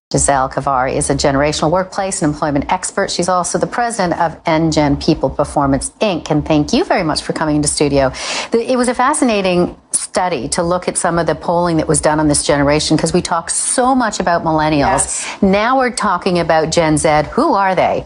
Giselle Kovary is a generational workplace and employment expert. She's also the president of NGen People Performance, Inc. And thank you very much for coming into studio. It was a fascinating study to look at some of the polling that was done on this generation, because we talk so much about millennials. Yes. Now we're talking about Gen Z. Who are they?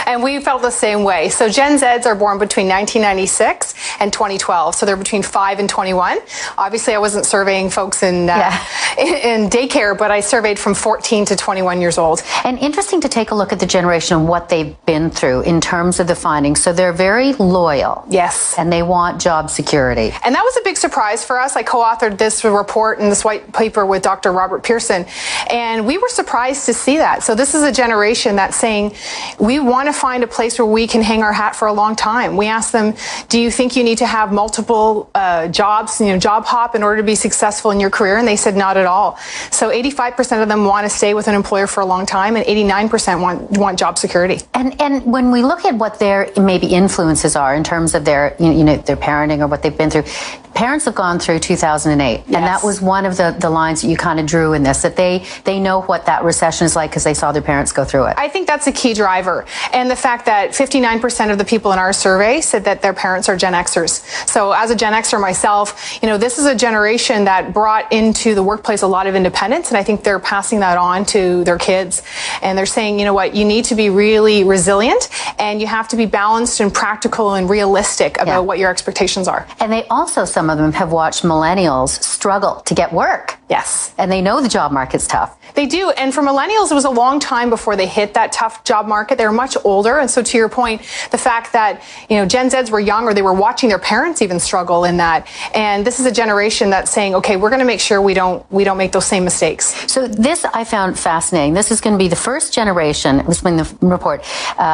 And we felt the same way. So Gen Zs are born between 1996 and 2012. So they're between 5 and 21. Obviously, I wasn't surveying folks in daycare, but I surveyed from 14 to 21 years old. And interesting to take a look at the generation and what they've been through in terms of the findings. So they're very loyal. Yes. And they want job security. And that was a big surprise for us. I co-authored this report and this white paper with Dr. Robert Pearson, and we were surprised to see that. So this is a generation that's saying, we want to find a place where we can hang our hat for a long time. We asked them, do you think you need to have multiple jobs, job hop in order to be successful in your career? And they said, not at all. So 85% of them want to stay with an employer for a long time, and 89% want job security. And when we look at what their maybe influences are in terms of their their parenting or what they've been through, parents have gone through 2008, yes. And that was one of the lines that you kind of drew in this, that they know what that recession is like because they saw their parents go through it. I think that's a key driver, and the fact that 59% of the people in our survey said that their parents are Gen Xers. So as a Gen Xer myself, this is a generation that brought into the workplace a lot of independence, and I think they're passing that on to their kids. And they're saying, you know what, you need to be really resilient, and you have to be balanced and practical and realistic about what your expectations are. And they also, some of them have watched millennials struggle to get work. Yes. And they know the job market's tough. They do. And for millennials, it was a long time before they hit that tough job market. They were much older. And so to your point, the fact that, Gen Zs were young, or they were watching their parents even struggle in that. And this is a generation that's saying, okay, we're going to make sure we don't make those same mistakes. So this I found fascinating. This is going to be the first generation, it was in the report,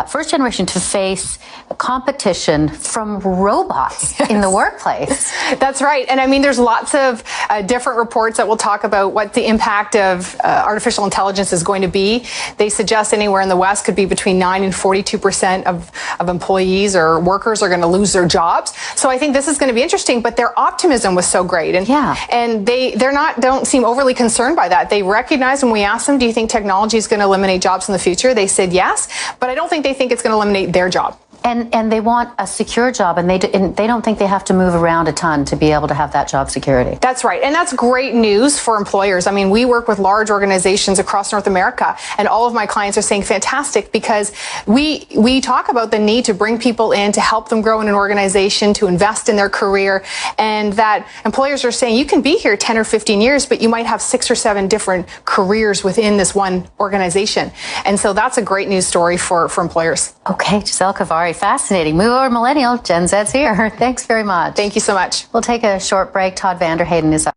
first generation to face competition from robots in the workplace. That's right. And I mean, there's lots of different reports that will talk about what the impact of artificial intelligence is going to be. They suggest anywhere in the West could be between 9 and 42% of employees or workers are going to lose their jobs. So I think this is going to be interesting, but their optimism was so great. And they don't seem overly concerned by that. They recognize, when we asked them, do you think technology is going to eliminate jobs in the future? They said yes, but I don't think they think it's going to eliminate their job. And they want a secure job, and they don't think they have to move around a ton to be able to have that job security. That's right. And that's great news for employers. I mean, we work with large organizations across North America, and all of my clients are saying fantastic, because we talk about the need to bring people in, to help them grow in an organization, to invest in their career, and that employers are saying you can be here 10 or 15 years, but you might have 6 or 7 different careers within this one organization. And so that's a great news story for employers. Okay, Giselle Kovary, fascinating. Move over, millennial. Gen Z's here. Thanks very much. Thank you so much. We'll take a short break. Todd Vanderhayden is up.